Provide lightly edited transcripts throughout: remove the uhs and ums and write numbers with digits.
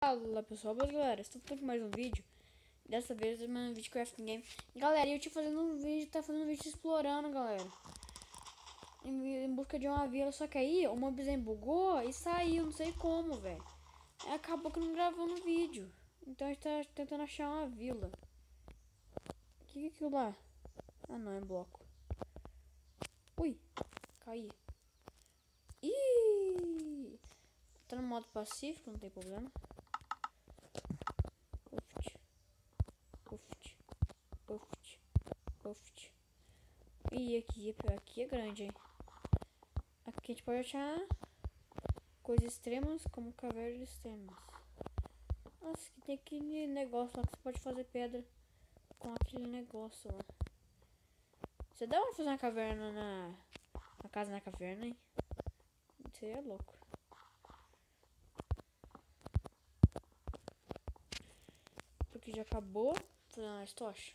Fala pessoal, mas galera, estou com mais um vídeo. Dessa vez é um vídeo crafting game. Galera, eu te fazendo um vídeo, fazendo um vídeo explorando, galera, em busca de uma vila. Só que aí o mobzinho bugou e saiu, não sei como, velho. Acabou que não gravou no vídeo. Então a gente tá tentando achar uma vila. O que é aquilo lá? Ah não, é bloco. Ui, caí. Ih, tá no modo pacífico, não tem problema. Uft. E aqui é grande, hein? Aqui a gente pode achar coisas extremas como cavernas extremas. Nossa, que tem aquele negócio lá que você pode fazer pedra com aquele negócio lá. Você dá pra fazer uma caverna na casa na caverna, hein? Seria louco. Porque já acabou. Fazer mais tocha.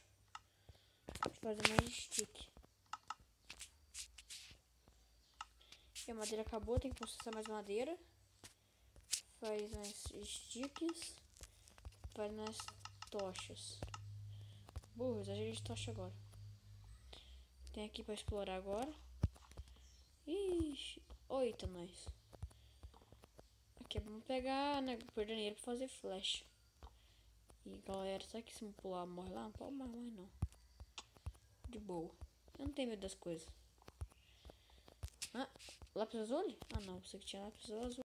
Fazer mais stick. E a madeira acabou, tem que processar mais madeira. Faz mais sticks. Faz mais tochas. Burros, a gente tocha agora. Tem aqui pra explorar agora. Ixi, oita nós. Aqui vamos pegar, né, perdeneiro pra fazer flash. E galera, será que se eu pular morre lá? Não pode morrer não. De boa. Eu não tenho medo das coisas. Ah, lápis azul? Ah não, você que tinha lápis azul.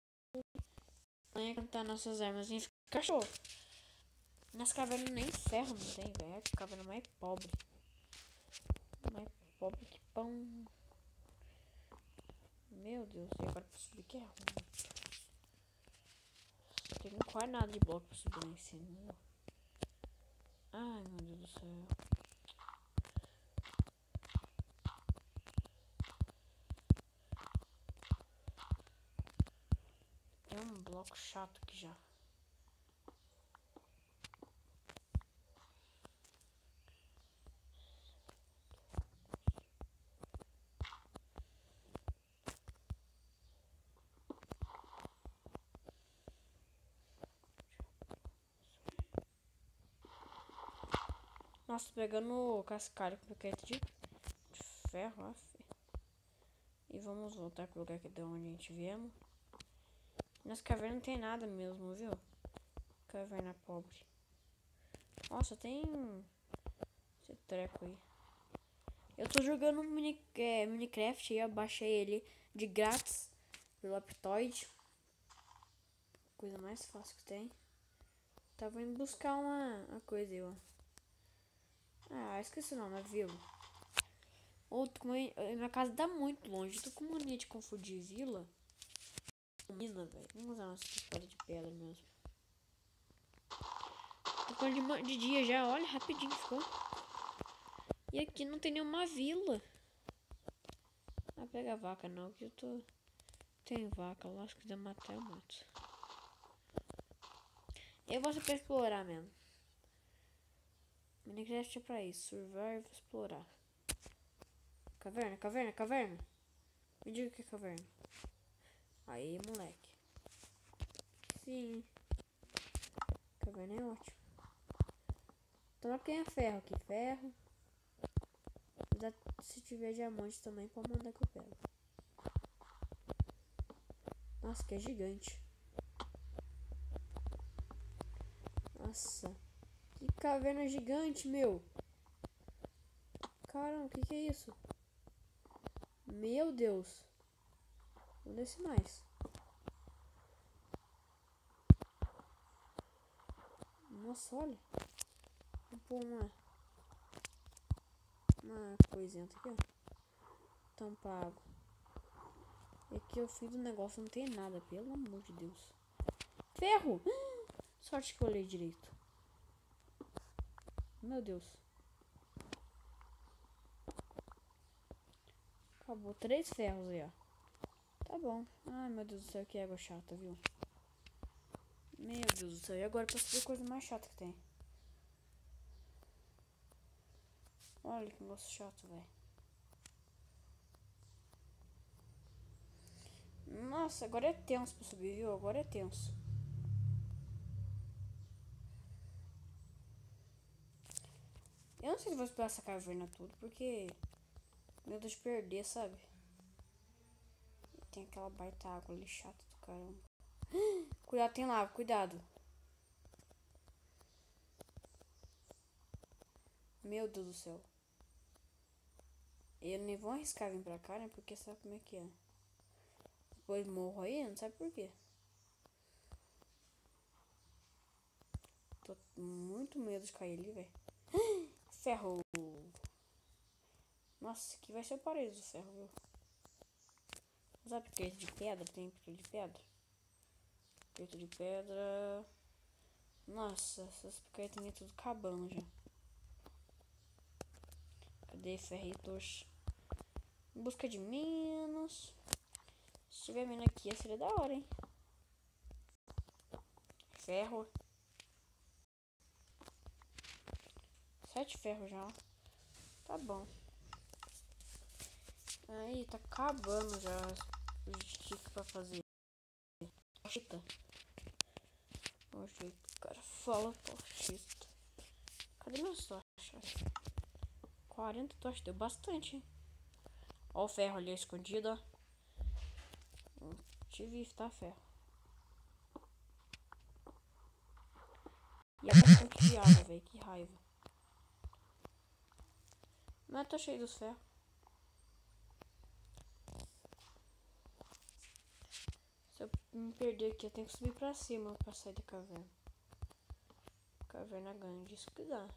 Vamos cantar nossas armas e cachorro. Nas cavernas nem ferro não tem, velho. É a caverna mais pobre. Mais pobre que pão. Meu Deus, e agora pra subir que é ruim. Tem quase nada de bloco pra subir lá em cima. Ai meu Deus do céu. Tem um bloco chato aqui já. Nossa, pegando cascalho com paquete de ferro, af. E vamos voltar pro lugar que de onde a gente viemos. Nas cavernas não tem nada mesmo, viu? Caverna pobre. Nossa, tem esse treco aí. Eu tô jogando Minecraft e eu baixei ele de grátis pelo Aptoide. Coisa mais fácil que tem. Tava indo buscar uma coisa aí, ó. Ah, esqueci o nome, é vila. Minha casa dá muito longe. Tô com mania de confundir vila com mina, velho. Vamos usar nossa espada de pedra mesmo. Tô falando de dia já, olha, rapidinho ficou. E aqui não tem nenhuma vila. Ah, pega a vaca não, que eu tô... Tem vaca lá, se quiser matar eu mato. Eu vou pra explorar mesmo. Minecraft é pra isso, survive, explorar. Caverna. Me diga o que é caverna. Aí, moleque. Sim. Caverna é ótimo. Então quem é ferro aqui? Ferro. Se tiver diamante também, pode mandar que eu pego. Nossa, que é gigante. Nossa. Que caverna gigante, meu. Caramba, o que é isso? Meu Deus. Vou descer mais. Nossa, olha. Vou pôr uma coisinha aqui, ó. Tampar água. E aqui eu fiz o negócio, não tem nada, pelo amor de Deus. Ferro! Sorte que eu olhei direito. Meu Deus. Acabou 3 ferros aí, ó. Tá bom. Ai, meu Deus do céu, que água chata, viu? Meu Deus do céu. E agora pra saber coisa mais chata que tem. Olha que negócio chato, velho. Nossa, agora é tenso pra subir, viu? Agora é tenso. não sei se vou explorar essa caverna tudo, porque... Meu Deus de perder, sabe? Tem aquela baita água ali, chata do caramba. Cuidado, tem lava, cuidado. Meu Deus do céu. Eu nem vou arriscar vir pra cá, né? Porque sabe como é que é. Depois morro aí, não sabe por quê. Tô com muito medo de cair ali, velho. Ferro. Nossa, aqui vai ser o paraíso do ferro, viu? Sabe piquete de pedra? Tem piquete de pedra? Piquete de pedra... Nossa, essas piquetinhas tudo acabando já. Cadê ferritos? Em busca de minas. Se tiver mina aqui, seria da hora, hein? Ferro. 7 ferros já. Tá bom. Aí, tá acabando já os sticks pra fazer. Pochita. Oxe, o cara fala pochita. Cadê meus tochas? 40 tochas, deu bastante, hein? Ó o ferro ali escondido, ó. Tive tá ferro. E é bastante de água, velho. Que raiva. Mas eu tô cheio dos ferros. Se eu me perder aqui, eu tenho que subir pra cima pra sair da caverna. Caverna grande, isso que dá.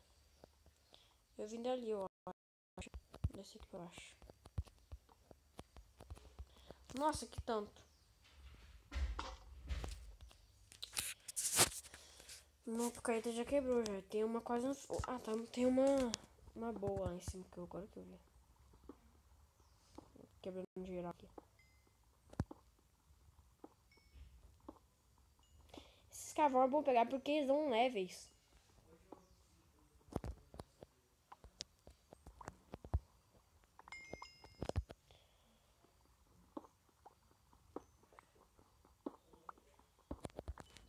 Eu vim dali, ó. Desci aqui pra baixo. Nossa, que tanto. Meu picareta já quebrou já. Tem uma quase... Ah, tá. Tem uma boa lá em cima que eu agora que eu vi. Quebrando geral aqui. Esses cavalos é bom pegar porque eles dão leves.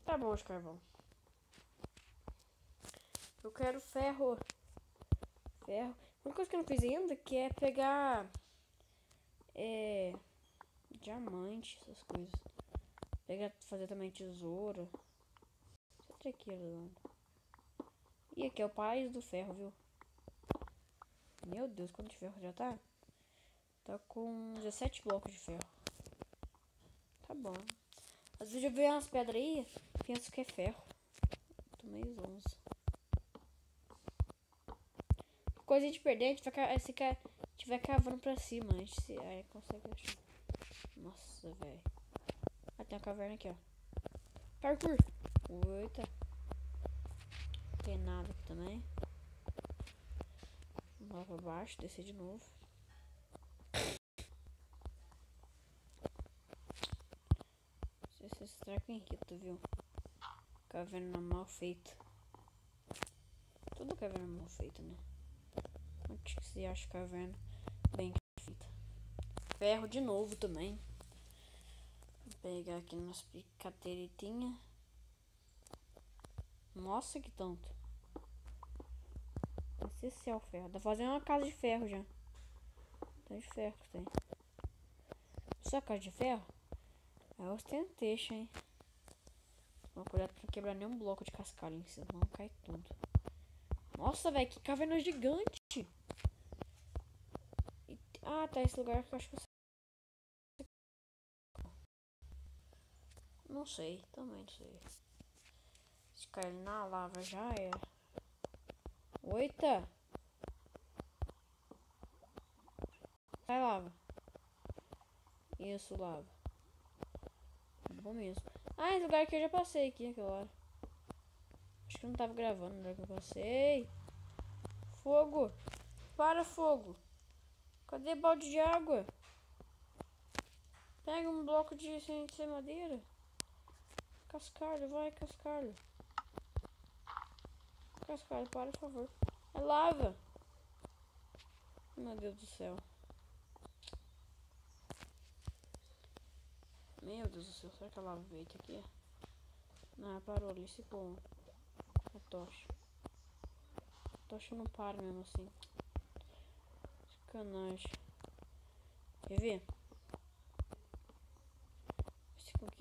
Tá bom, os carvão. Eu quero ferro. Ferro. Uma coisa que eu não fiz ainda que é pegar... diamante, essas coisas. Pegar, fazer também tesoura. Isso aqui, e aqui é o país do ferro, viu? Meu Deus, quanto de ferro já tá? Tá com 17 blocos de ferro. Tá bom. Às vezes eu vejo umas pedras aí, penso que é ferro. Tô meio zonzo. Coisa de perder, a gente vai se tiver cavando pra cima, a gente aí consegue achar. Nossa, velho. Ah, tem uma caverna aqui, ó. Parkour. Eita. Não tem nada aqui também. Vamos lá pra baixo, descer de novo. Esse treco irrita, viu? Caverna mal feita. Tudo caverna mal feita, né? Onde que você acha caverna bem feita? Ferro de novo também. Vou pegar aqui nas picateiritinhas. Nossa, que tanto. Esse é o ferro. Dá pra fazer uma casa de ferro já. Tá de ferro que tem. Só casa de ferro? É ostentation, hein? Toma cuidado pra não quebrar nenhum bloco de cascalho, hein? Senão cai tudo. Nossa, velho, que caverna gigante! Ah, tá esse lugar que eu acho que eu sei. Não sei, também não sei. Se cair na lava já era. Oita! Sai lava. Isso, lava. Bom mesmo. Ah, esse lugar aqui eu já passei aqui aquela hora. Acho que eu não tava gravando na hora que eu passei. Fogo! Para, fogo! Cadê balde de água? Pega um bloco de sem madeira. Cascalho, vai, cascalho. Cascalho, para, por favor. É lava! Meu Deus do céu. Meu Deus do céu, será que a lava veio aqui? Não, parou ali, se pô. A tocha. Tocha não para mesmo assim. Sacanagem. Quer ver?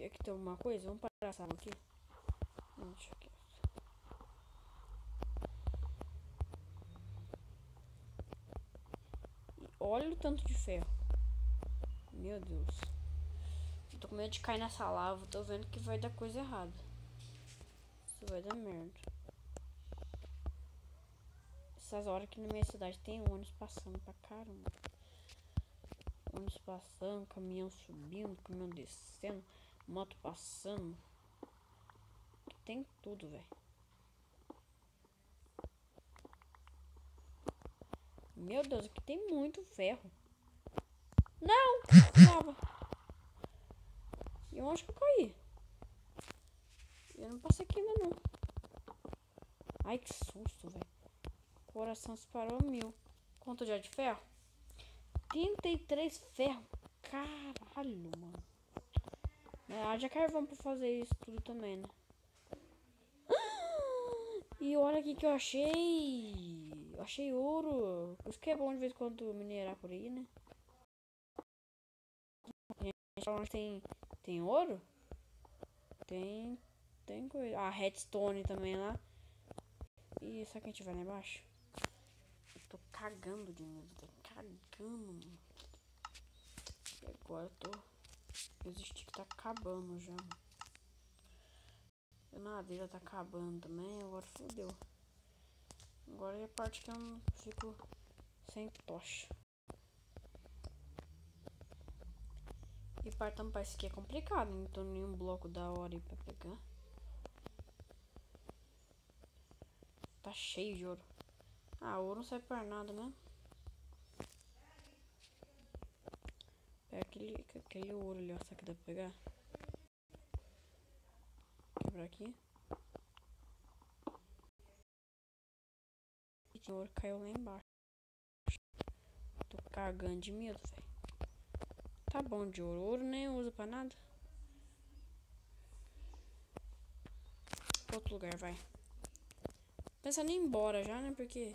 Aqui tem alguma coisa? Vamos parar essa água aqui. Não, deixa aqui. E olha o tanto de ferro. Meu Deus. Eu tô com medo de cair nessa lava. Tô vendo que vai dar coisa errada. Isso vai dar merda. Essas horas aqui na minha cidade tem ônibus passando pra caramba. Ônibus passando, caminhão subindo, caminhão descendo, moto passando. Aqui tem tudo, velho. Meu Deus, aqui tem muito ferro. Não! Lava. E onde que eu caí? Eu não passei aqui ainda não. Ai, que susto, velho. O coração disparou 1000. Quanto já de ferro? 33 ferro. Caralho, mano. Haja carvão pra fazer isso tudo também, né? E olha aqui que eu achei. Eu achei ouro. Por isso que é bom de vez em quando minerar por aí, né? Tem ouro? Tem coisa. Ah, redstone também lá. E será que a gente vai lá embaixo? Eu tô cagando de medo. Tô cagando, mano. E agora eu tô. Meus sticks tá acabando já. A madeira tá acabando também. Agora fodeu. Agora é a parte que eu não fico sem tocha. E para tampar isso aqui é complicado. Não tem nenhum bloco da hora aí pra pegar. Tá cheio de ouro. Ah, ouro não serve pra nada, né? Pega aquele ouro ali, ó. Será que dá pra pegar? Quebrar aqui. E o ouro caiu lá embaixo. Tô cagando de medo, velho. Tá bom de ouro. Ouro nem usa pra nada. Outro lugar, vai. Pensando em ir embora já, né? Porque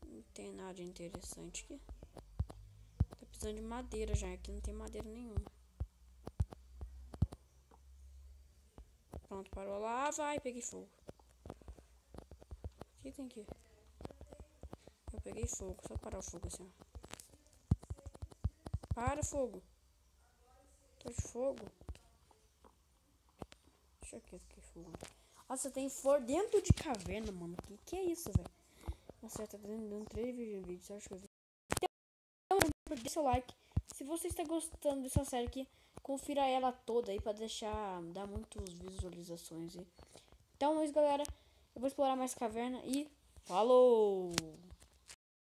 não tem nada de interessante aqui. Tá precisando de madeira já. Aqui não tem madeira nenhuma. Pronto, parou lá. Vai, peguei fogo. O que tem aqui? Eu peguei fogo. Só parar o fogo assim, ó. Para o fogo. Tô de fogo. Deixa aqui, eu fiquei fogo. Nossa, tem flor dentro de caverna, mano. Que é isso, velho? Nossa, já tá dando 3 vídeos. Você acha que eu vi? Então, deixa seu like. Se você está gostando dessa série aqui, confira ela toda aí pra dar muitas visualizações aí. Então é isso, galera. Eu vou explorar mais caverna e falou!